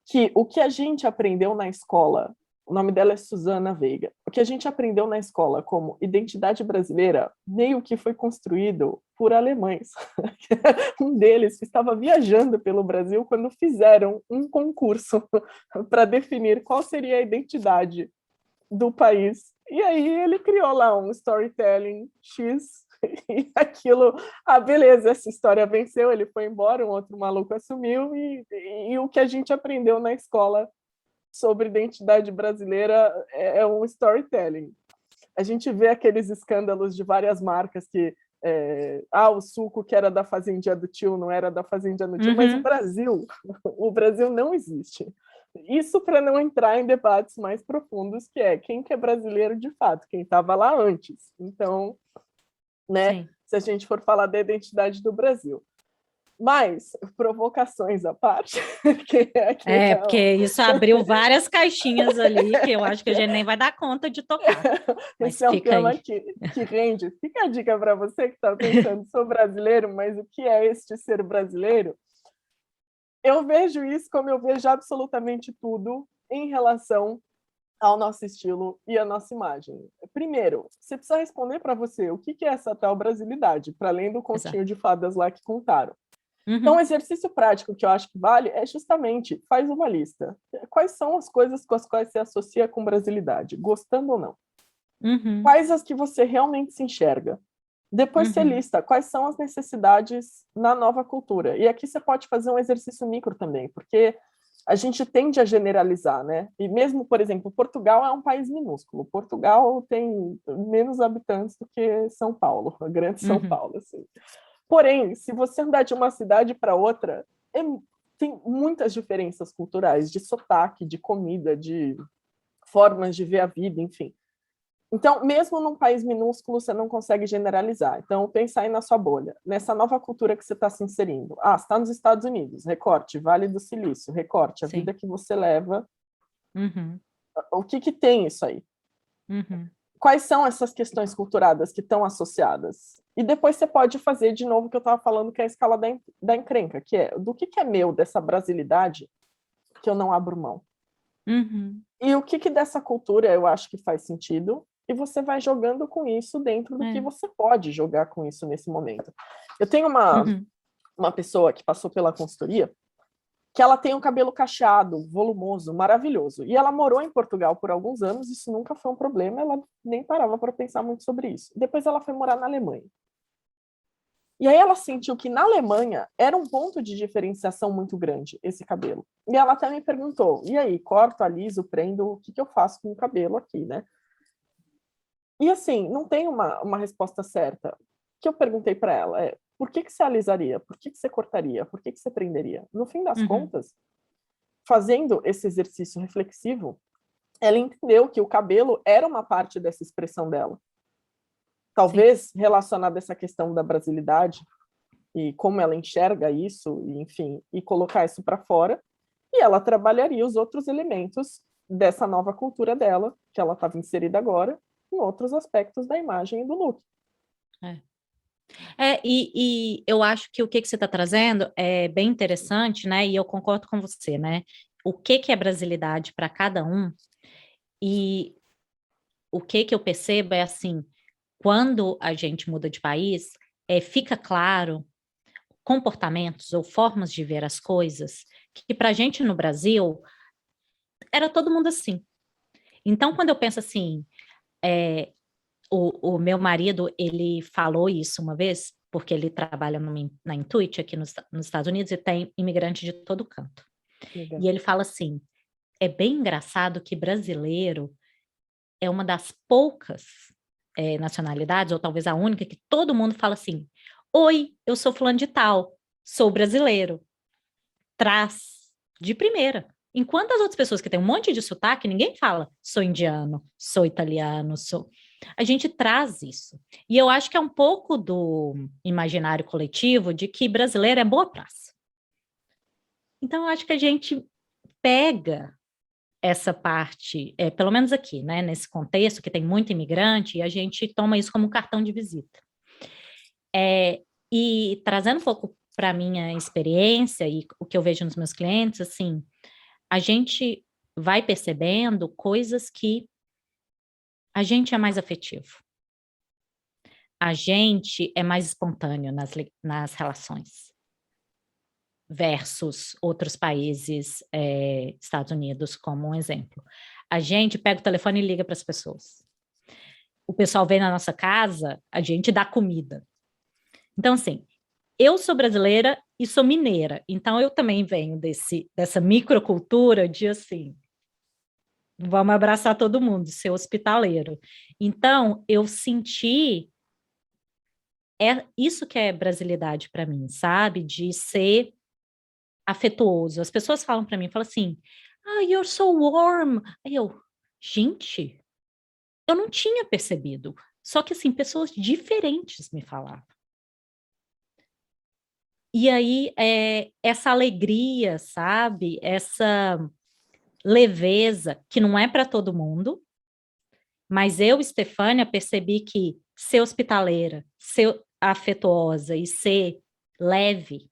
[SPEAKER 2] que o que a gente aprendeu na escola, o nome dela é Susana Veiga, o que a gente aprendeu na escola como identidade brasileira meio que foi construído por alemães. Um deles estava viajando pelo Brasil quando fizeram um concurso para definir qual seria a identidade do país. E aí ele criou lá um storytelling X e aquilo, beleza, essa história venceu, ele foi embora, um outro maluco assumiu e o que a gente aprendeu na escola sobre identidade brasileira é um storytelling. A gente vê aqueles escândalos de várias marcas que o suco que era da fazendinha do tio não era da fazendinha do tio, mas
[SPEAKER 1] Uhum.
[SPEAKER 2] o Brasil não existe. Isso para não entrar em debates mais profundos, que é quem que é brasileiro de fato, quem estava lá antes. Então, né,
[SPEAKER 1] Sim.
[SPEAKER 2] se a gente for falar da identidade do Brasil. Mas, provocações à parte, que aqui
[SPEAKER 1] Porque isso abriu várias caixinhas ali que eu acho que a gente nem vai dar conta de tocar. Mas
[SPEAKER 2] esse é um
[SPEAKER 1] fica
[SPEAKER 2] tema
[SPEAKER 1] aí.
[SPEAKER 2] que rende. Fica a dica para você que está pensando, sou brasileiro, mas o que é este ser brasileiro? Eu vejo isso como eu vejo absolutamente tudo em relação ao nosso estilo e à nossa imagem. Primeiro, você precisa responder para você o que é essa tal brasilidade, para além do
[SPEAKER 1] Exato.
[SPEAKER 2] continho de fadas lá que contaram. Então, o
[SPEAKER 1] Uhum.
[SPEAKER 2] exercício prático que eu acho que vale é justamente, faz uma lista. Quais são as coisas com as quais você associa com brasilidade, gostando ou não?
[SPEAKER 1] Uhum.
[SPEAKER 2] Quais as que você realmente se enxerga? Depois você
[SPEAKER 1] Uhum.
[SPEAKER 2] lista quais são as necessidades na nova cultura. E aqui você pode fazer um exercício micro também, porque a gente tende a generalizar, né? E mesmo, por exemplo, Portugal é um país minúsculo. Portugal tem menos habitantes do que São Paulo, a grande São Paulo, assim. Porém, se você andar de uma cidade para outra, tem muitas diferenças culturais, de sotaque, de comida, de formas de ver a vida, enfim. Então, mesmo num país minúsculo, você não consegue generalizar. Então, pensa aí na sua bolha, nessa nova cultura que você está se inserindo. Ah, você está nos Estados Unidos, recorte, Vale do Silício, recorte, a
[SPEAKER 1] Sim.
[SPEAKER 2] vida que você leva.
[SPEAKER 1] Uhum.
[SPEAKER 2] O que tem isso aí?
[SPEAKER 1] Uhum.
[SPEAKER 2] Quais são essas questões culturadas que estão associadas? E depois você pode fazer de novo o que eu estava falando, que é a escala da encrenca, que é do que é meu, dessa brasilidade, que eu não abro mão.
[SPEAKER 1] Uhum.
[SPEAKER 2] E o que dessa cultura eu acho que faz sentido, e você vai jogando com isso dentro do que você pode jogar com isso nesse momento. Eu tenho uma pessoa que passou pela consultoria, que ela tem um cabelo cacheado, volumoso, maravilhoso. E ela morou em Portugal por alguns anos, isso nunca foi um problema, ela nem parava para pensar muito sobre isso. Depois ela foi morar na Alemanha. E aí ela sentiu que na Alemanha era um ponto de diferenciação muito grande, esse cabelo. E ela até me perguntou, e aí, corto, aliso, prendo, o que eu faço com o cabelo aqui, né? E assim, não tem uma resposta certa. O que eu perguntei para ela é, por que você alisaria? Por que você cortaria? Por que você prenderia? No fim das contas, fazendo esse exercício reflexivo, ela entendeu que o cabelo era uma parte dessa expressão dela. Talvez relacionada a essa questão da brasilidade e como ela enxerga isso, e, enfim, e colocar isso para fora, e ela trabalharia os outros elementos dessa nova cultura dela, que ela estava inserida agora, em outros aspectos da imagem e do look.
[SPEAKER 1] E eu acho que o que você está trazendo é bem interessante, né? E eu concordo com você, né? O que é brasilidade para cada um, e o que eu percebo é assim, quando a gente muda de país, fica claro comportamentos ou formas de ver as coisas que para a gente no Brasil era todo mundo assim. Então, quando eu penso assim, o meu marido, ele falou isso uma vez, porque ele trabalha na Intuit aqui nos Estados Unidos e tem imigrante de todo canto.
[SPEAKER 2] Legal.
[SPEAKER 1] E ele fala assim, é bem engraçado que brasileiro é uma das poucas nacionalidades, ou talvez a única, que todo mundo fala assim, oi, eu sou fulano de tal, sou brasileiro. Traz de primeira. Enquanto as outras pessoas que têm um monte de sotaque, ninguém fala, sou indiano, sou italiano, sou... A gente traz isso. E eu acho que é um pouco do imaginário coletivo de que brasileiro é boa praça. Então, eu acho que a gente pega essa parte, pelo menos aqui, né, nesse contexto que tem muito imigrante, e a gente toma isso como um cartão de visita. E trazendo um pouco para a minha experiência e o que eu vejo nos meus clientes, assim, a gente vai percebendo coisas que a gente é mais afetivo. A gente é mais espontâneo nas relações versus outros países, Estados Unidos, como um exemplo. A gente pega o telefone e liga para as pessoas. O pessoal vem na nossa casa, a gente dá comida. Então, assim, eu sou brasileira e sou mineira, então eu também venho dessa microcultura de, assim, vamos abraçar todo mundo, ser hospitaleiro. Então, eu senti isso que é brasilidade para mim, sabe? De ser afetuoso. As pessoas falam para mim, falam assim, you're so warm. Aí eu, gente, eu não tinha percebido. Só que, assim, pessoas diferentes me falavam. E aí, essa alegria, sabe? Essa leveza, que não é para todo mundo, mas eu, Estefânia, percebi que ser hospitaleira, ser afetuosa e ser leve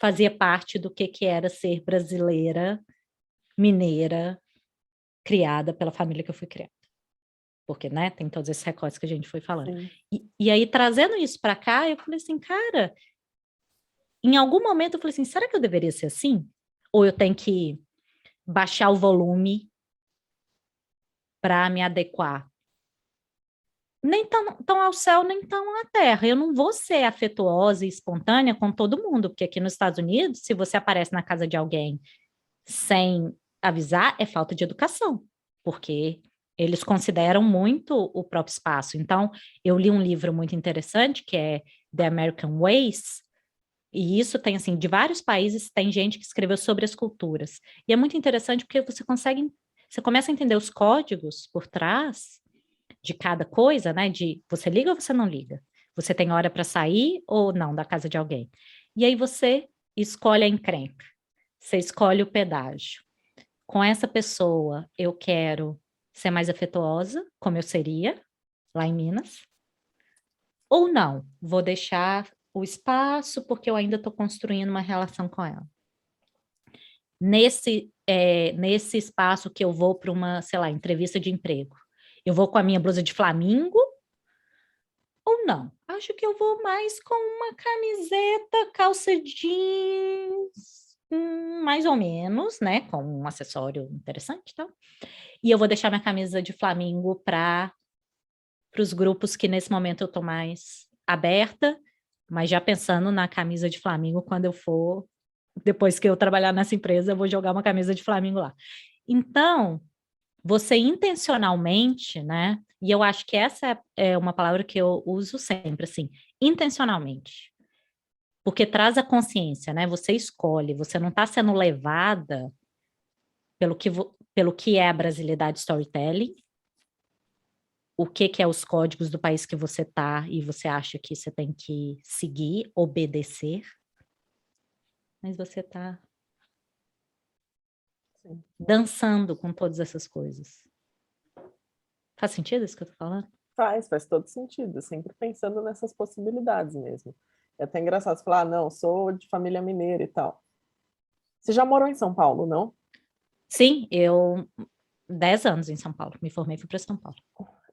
[SPEAKER 1] fazia parte do que era ser brasileira, mineira, criada pela família que eu fui criada. Porque, né, tem todos esses recortes que a gente foi falando. E aí, trazendo isso para cá, eu falei assim, cara, em algum momento eu falei assim, será que eu deveria ser assim? Ou eu tenho que baixar o volume para me adequar? Nem tão ao céu, nem tão à terra. Eu não vou ser afetuosa e espontânea com todo mundo, porque aqui nos Estados Unidos, se você aparece na casa de alguém sem avisar é falta de educação, porque eles consideram muito o próprio espaço. Então, eu li um livro muito interessante, que é The American Ways, e isso tem, assim, de vários países, tem gente que escreveu sobre as culturas. E é muito interessante porque você começa a entender os códigos por trás de cada coisa, né? De você liga ou você não liga? Você tem hora para sair ou não da casa de alguém? E aí você escolhe a encrenca, você escolhe o pedágio. Com essa pessoa, eu quero ser mais afetuosa, como eu seria lá em Minas, ou não, vou deixar o espaço porque eu ainda estou construindo uma relação com ela. Nesse espaço que eu vou para uma, sei lá, entrevista de emprego, eu vou com a minha blusa de flamingo ou não? Acho que eu vou mais com uma camiseta, calça jeans, mais ou menos, né? Com um acessório interessante e tal. E eu vou deixar minha camisa de flamingo para os grupos que nesse momento eu estou mais aberta, mas já pensando na camisa de flamingo quando eu for, depois que eu trabalhar nessa empresa, eu vou jogar uma camisa de flamingo lá. Então, você intencionalmente, né? E eu acho que essa é uma palavra que eu uso sempre, assim, intencionalmente. Porque traz a consciência, né? Você escolhe, você não está sendo levada pelo que é a brasilidade storytelling, o que é os códigos do país que você está e você acha que você tem que seguir, obedecer, mas você está dançando com todas essas coisas. Faz sentido isso que eu tô falando?
[SPEAKER 2] Faz todo sentido, sempre pensando nessas possibilidades mesmo. É até engraçado você falar, não, sou de família mineira e tal. Você já morou em São Paulo, não?
[SPEAKER 1] Sim, eu 10 anos em São Paulo, me formei e fui para São Paulo.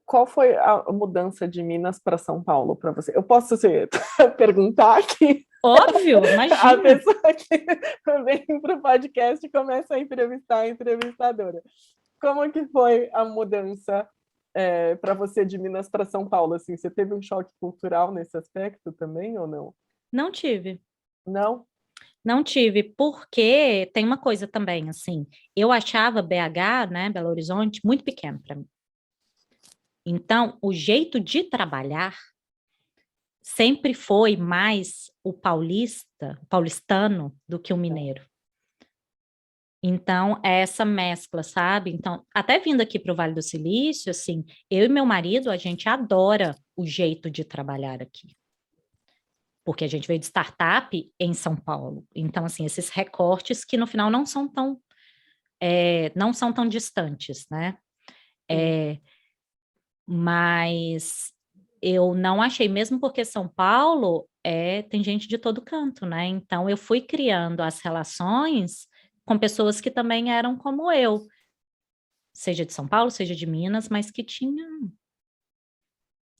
[SPEAKER 2] Qual foi a mudança de Minas para São Paulo para você? Eu posso perguntar aqui?
[SPEAKER 1] Óbvio,
[SPEAKER 2] A
[SPEAKER 1] imagina.
[SPEAKER 2] pessoa que vem para o podcast e começa a entrevistar a entrevistadora. Como que foi a mudança para você de Minas para São Paulo? Assim, você teve um choque cultural nesse aspecto também ou não?
[SPEAKER 1] Não tive.
[SPEAKER 2] Não?
[SPEAKER 1] Não tive, porque tem uma coisa também, assim, eu achava BH, né, Belo Horizonte, muito pequeno para mim. Então, o jeito de trabalhar sempre foi mais o paulistano, do que o mineiro. Então, é essa mescla, sabe? Então, até vindo aqui para o Vale do Silício, assim, eu e meu marido, a gente adora o jeito de trabalhar aqui. Porque a gente veio de startup em São Paulo. Então, assim, esses recortes que no final não são tão distantes, né? Mas eu não achei, mesmo porque São Paulo tem gente de todo canto, né? Então eu fui criando as relações com pessoas que também eram como eu, seja de São Paulo, seja de Minas, mas que tinham.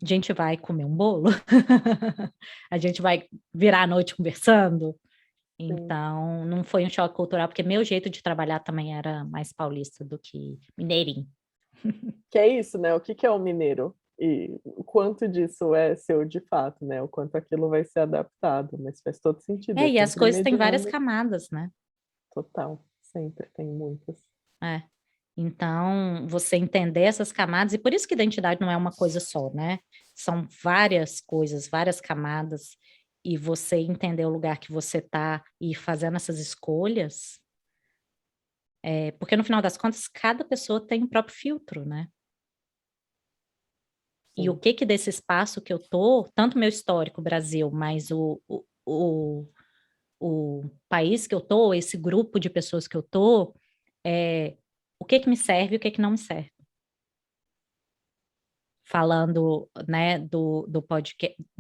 [SPEAKER 1] A gente vai comer um bolo, a gente vai virar a noite conversando.
[SPEAKER 2] Sim.
[SPEAKER 1] Então, não foi um choque cultural, porque meu jeito de trabalhar também era mais paulista do que mineirinho.
[SPEAKER 2] Que é isso, né? O que é o mineiro? E o quanto disso é seu de fato, né? O quanto aquilo vai ser adaptado, mas faz todo sentido, é
[SPEAKER 1] E as
[SPEAKER 2] sempre
[SPEAKER 1] coisas têm várias
[SPEAKER 2] mediando.
[SPEAKER 1] camadas, né?
[SPEAKER 2] Total, sempre tem muitas.
[SPEAKER 1] É. Então, você entender essas camadas, e por isso que identidade não é uma coisa só, né? São várias coisas, várias camadas, e você entender o lugar que você está e ir fazendo essas escolhas, porque no final das contas, cada pessoa tem o próprio filtro, né? E o
[SPEAKER 2] Sim.
[SPEAKER 1] que desse espaço que eu tô, tanto meu histórico, Brasil, mas o país que eu tô, esse grupo de pessoas que eu tô, o que me serve e o que não me serve. Falando, né, do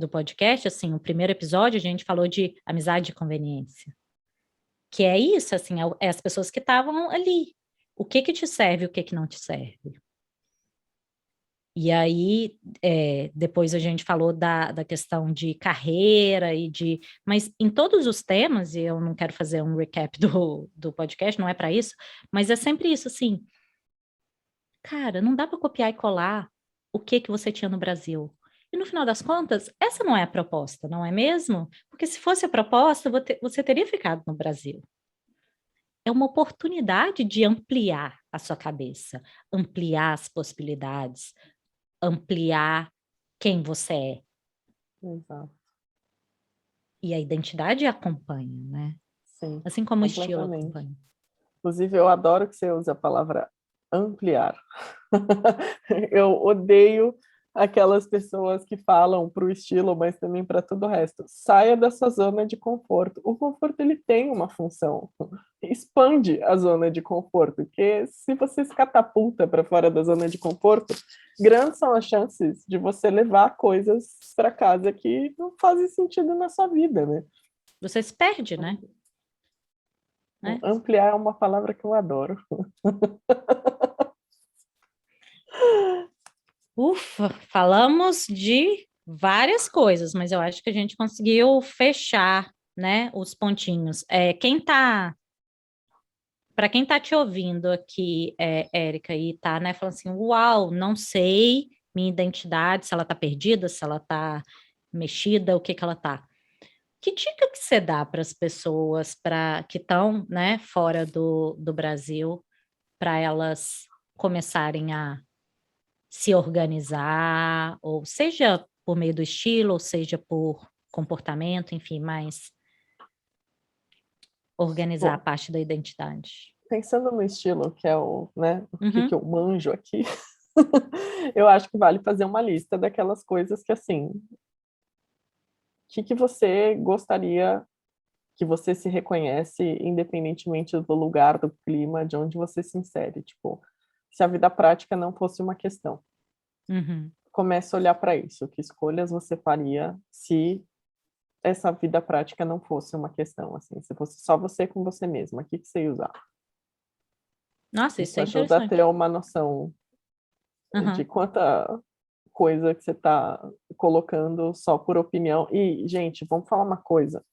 [SPEAKER 1] podcast, assim, o primeiro episódio a gente falou de amizade e conveniência, que é isso, assim, é as pessoas que estavam ali. O que te serve e o que não te serve. E aí, depois a gente falou da questão de carreira mas em todos os temas, e eu não quero fazer um recap do podcast, não é para isso, mas é sempre isso, assim, cara, não dá para copiar e colar o que você tinha no Brasil. E no final das contas, essa não é a proposta, não é mesmo? Porque se fosse a proposta, você teria ficado no Brasil. é uma oportunidade de ampliar a sua cabeça, ampliar as possibilidades, ampliar quem você é.
[SPEAKER 2] Exato.
[SPEAKER 1] E a identidade acompanha, né?
[SPEAKER 2] Sim,
[SPEAKER 1] Assim como o estilo
[SPEAKER 2] completamente.
[SPEAKER 1] acompanha.
[SPEAKER 2] Inclusive, eu adoro que você use a palavra ampliar. Eu odeio aquelas pessoas que falam para o estilo, mas também para todo o resto. Saia da sua zona de conforto. O conforto ele tem uma função. Expande a zona de conforto, porque se você se catapulta para fora da zona de conforto, grandes são as chances de você levar coisas para casa que não fazem sentido na sua vida, né?
[SPEAKER 1] Você se perde, né?
[SPEAKER 2] Ampliar é uma palavra que eu adoro.
[SPEAKER 1] Ufa, falamos de várias coisas, mas eu acho que a gente conseguiu fechar, né, os pontinhos. Para quem tá te ouvindo aqui, Érica, e tá, né, falando assim, uau, não sei minha identidade, se ela tá perdida, se ela tá mexida, o que que ela tá. Que dica que você dá para as pessoas que estão, né, fora do Brasil, para elas começarem a se organizar, ou seja por meio do estilo, ou seja por comportamento, enfim, mas organizar a
[SPEAKER 2] Bom,
[SPEAKER 1] parte da identidade.
[SPEAKER 2] pensando no estilo, que é o, né, o que
[SPEAKER 1] Uhum,
[SPEAKER 2] eu manjo aqui, eu acho que vale fazer uma lista daquelas coisas que, assim, o que você gostaria que você se reconhece independentemente do lugar, do clima, de onde você se insere. Tipo, se a vida prática não fosse uma questão.
[SPEAKER 1] uhum.
[SPEAKER 2] Comece a olhar para isso. Que escolhas você faria se essa vida prática não fosse uma questão, assim, se fosse só você com você mesma, o que você ia usar?
[SPEAKER 1] Nossa, isso
[SPEAKER 2] Isso
[SPEAKER 1] é
[SPEAKER 2] ajuda a ter
[SPEAKER 1] interessante.
[SPEAKER 2] uma noção de
[SPEAKER 1] Uhum.
[SPEAKER 2] quanta coisa que você está colocando só por opinião. E, gente, vamos falar uma coisa.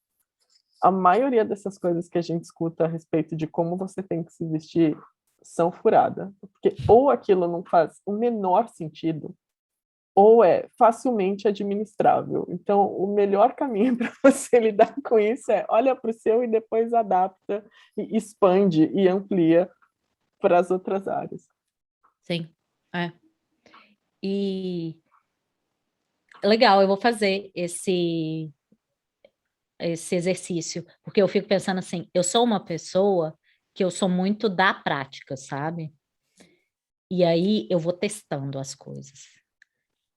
[SPEAKER 2] A maioria dessas coisas que a gente escuta a respeito de como você tem que se vestir são furada. Porque ou aquilo não faz o menor sentido, ou é facilmente administrável. Então, o melhor caminho para você lidar com isso é olha para o seu e depois adapta, e expande e amplia para as outras áreas.
[SPEAKER 1] Sim, é. E legal, eu vou fazer esse exercício, porque eu fico pensando assim, eu sou uma pessoa que eu sou muito da prática, sabe? E aí eu vou testando as coisas.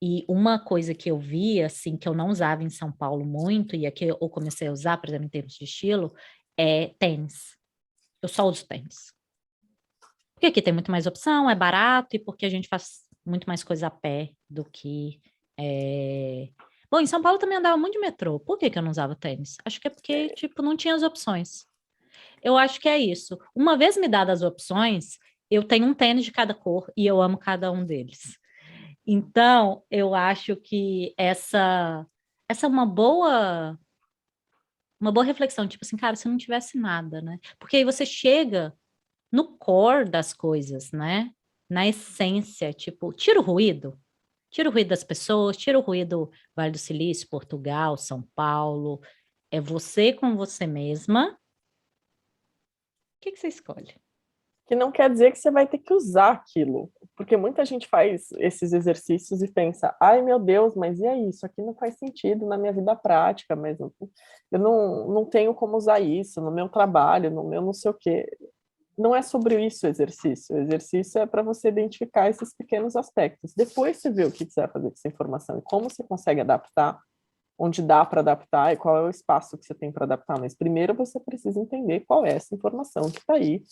[SPEAKER 1] E uma coisa que eu vi, assim, que eu não usava em São Paulo muito, e aqui eu comecei a usar, por exemplo, em termos de estilo, é tênis. Eu só uso tênis. Porque aqui tem muito mais opção, é barato, e porque a gente faz muito mais coisa a pé do que. Bom, em São Paulo também andava muito de metrô. Por que que eu não usava tênis? Acho que é porque, tipo, não tinha as opções. Eu acho que é isso. Uma vez me dadas as opções, eu tenho um tênis de cada cor e eu amo cada um deles. Então, eu acho que essa é uma boa reflexão, tipo assim, cara, se não tivesse nada, né? Porque aí você chega no core das coisas, né? Na essência, tipo, tira o ruído das pessoas, tira o ruído Vale do Silício, Portugal, São Paulo, é você com você mesma. O que que você escolhe?
[SPEAKER 2] Que não quer dizer que você vai ter que usar aquilo, porque muita gente faz esses exercícios e pensa, ai meu Deus, mas e aí, isso aqui não faz sentido na minha vida prática, mas eu não tenho como usar isso no meu trabalho, no meu não sei o quê. Não é sobre isso o exercício. O exercício é para você identificar esses pequenos aspectos. Depois você vê o que você vai fazer com essa informação e como você consegue adaptar, onde dá para adaptar e qual é o espaço que você tem para adaptar. Mas primeiro você precisa entender qual é essa informação que está aí,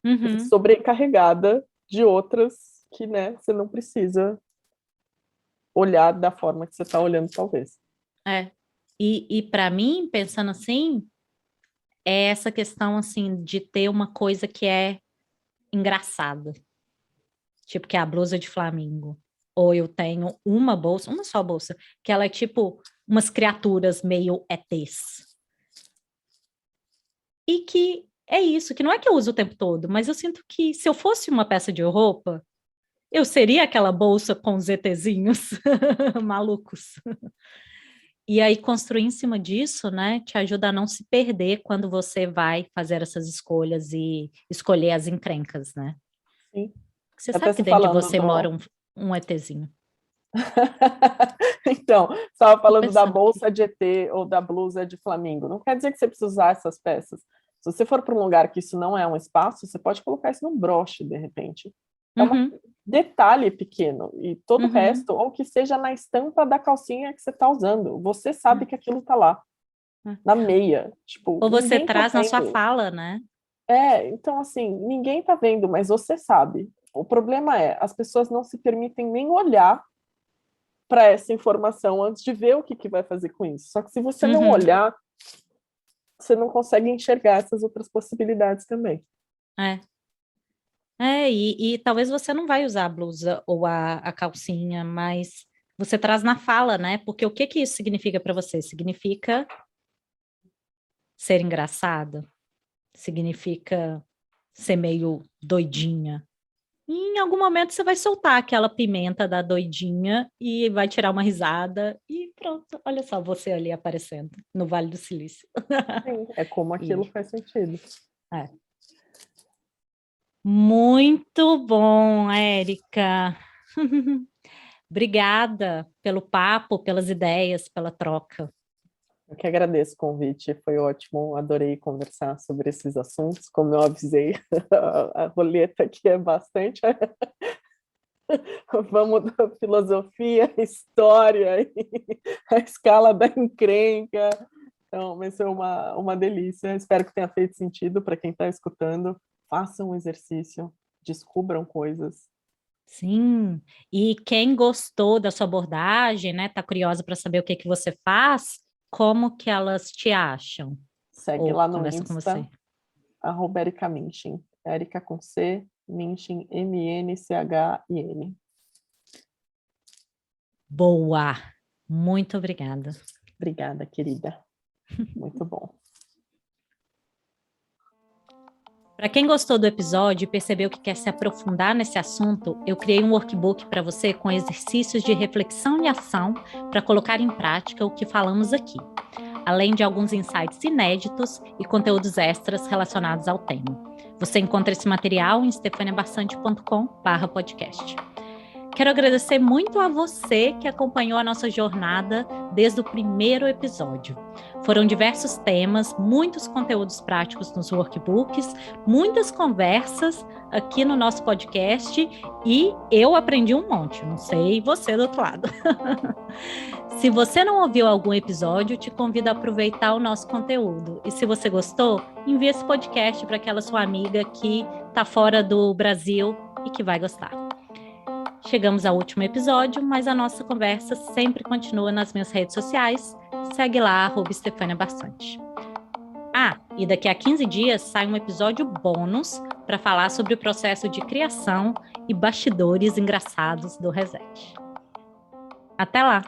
[SPEAKER 1] Uhum,
[SPEAKER 2] sobrecarregada de outras que, né, você não precisa olhar da forma que você está olhando, talvez.
[SPEAKER 1] é. E para mim, pensando assim, é essa questão assim de ter uma coisa que é engraçada, tipo que é a blusa de flamingo. Ou eu tenho uma bolsa, uma só bolsa, que ela é tipo umas criaturas meio ETs. E que é isso, que não é que eu uso o tempo todo, mas eu sinto que se eu fosse uma peça de roupa, eu seria aquela bolsa com os ETzinhos malucos. E aí, construir em cima disso, né, te ajuda a não se perder quando você vai fazer essas escolhas e escolher as encrencas, né?
[SPEAKER 2] Sim.
[SPEAKER 1] Você
[SPEAKER 2] Até
[SPEAKER 1] sabe que
[SPEAKER 2] você
[SPEAKER 1] dentro de
[SPEAKER 2] falando
[SPEAKER 1] você mora
[SPEAKER 2] do.
[SPEAKER 1] um ETzinho.
[SPEAKER 2] Então, você estava
[SPEAKER 1] Tô
[SPEAKER 2] falando da
[SPEAKER 1] pensando aqui.
[SPEAKER 2] bolsa de ET ou da blusa de Flamingo. Não quer dizer que você precisa usar essas peças. Se você for para um lugar que isso não é um espaço, você pode colocar isso num broche, de repente. É um
[SPEAKER 1] Uhum,
[SPEAKER 2] detalhe pequeno. E todo o
[SPEAKER 1] uhum.
[SPEAKER 2] resto, ou que seja na estampa da calcinha que você está usando. Você sabe que aquilo está lá,
[SPEAKER 1] É.
[SPEAKER 2] na meia. Tipo,
[SPEAKER 1] Ou você
[SPEAKER 2] ninguém está
[SPEAKER 1] traz na sua
[SPEAKER 2] vendo.
[SPEAKER 1] fala, né?
[SPEAKER 2] Então, assim, ninguém está vendo, mas você sabe. O problema é, as pessoas não se permitem nem olhar para essa informação antes de ver o que vai fazer com isso. Só que se você não
[SPEAKER 1] Uhum,
[SPEAKER 2] olhar, você não consegue enxergar essas outras possibilidades também.
[SPEAKER 1] é. E talvez você não vai usar a blusa ou a calcinha, mas você traz na fala, né? Porque o que que isso significa para você? Significa ser engraçado? Significa ser meio doidinha? E em algum momento você vai soltar aquela pimenta da doidinha e vai tirar uma risada e pronto. Olha só você ali aparecendo no Vale do Silício.
[SPEAKER 2] Sim, é como aquilo
[SPEAKER 1] E,
[SPEAKER 2] faz sentido.
[SPEAKER 1] é. Muito bom, Érica. Obrigada pelo papo, pelas ideias, pela troca.
[SPEAKER 2] Eu que agradeço o convite, foi ótimo, adorei conversar sobre esses assuntos. Como eu avisei, a roleta aqui é bastante. Vamos da filosofia, história, a escala da encrenca. Então, vai ser uma delícia. Espero que tenha feito sentido para quem está escutando. Façam um exercício, descubram coisas.
[SPEAKER 1] Sim, e quem gostou da sua abordagem, né, tá curiosa para saber o que que você faz, como que elas te acham
[SPEAKER 2] Segue
[SPEAKER 1] ou
[SPEAKER 2] lá no
[SPEAKER 1] conversa com
[SPEAKER 2] Insta,
[SPEAKER 1] você?
[SPEAKER 2] @Erika Minchin. Erika com C, Minchin, Mnchin.
[SPEAKER 1] Boa! Muito obrigada.
[SPEAKER 2] Obrigada, querida. Muito bom.
[SPEAKER 1] Para quem gostou do episódio e percebeu que quer se aprofundar nesse assunto, eu criei um workbook para você com exercícios de reflexão e ação para colocar em prática o que falamos aqui, além de alguns insights inéditos e conteúdos extras relacionados ao tema. Você encontra esse material em stefaniabastante.com/podcast. Quero agradecer muito a você que acompanhou a nossa jornada desde o primeiro episódio. Foram diversos temas, muitos conteúdos práticos nos workbooks, muitas conversas aqui no nosso podcast e eu aprendi um monte, não sei você do outro lado. Se você não ouviu algum episódio, te convido a aproveitar o nosso conteúdo. E se você gostou, envie esse podcast para aquela sua amiga que está fora do Brasil e que vai gostar. Chegamos ao último episódio, mas a nossa conversa sempre continua nas minhas redes sociais. Segue lá, @StefaniaBastante. E daqui a 15 dias sai um episódio bônus para falar sobre o processo de criação e bastidores engraçados do Reset. Até lá!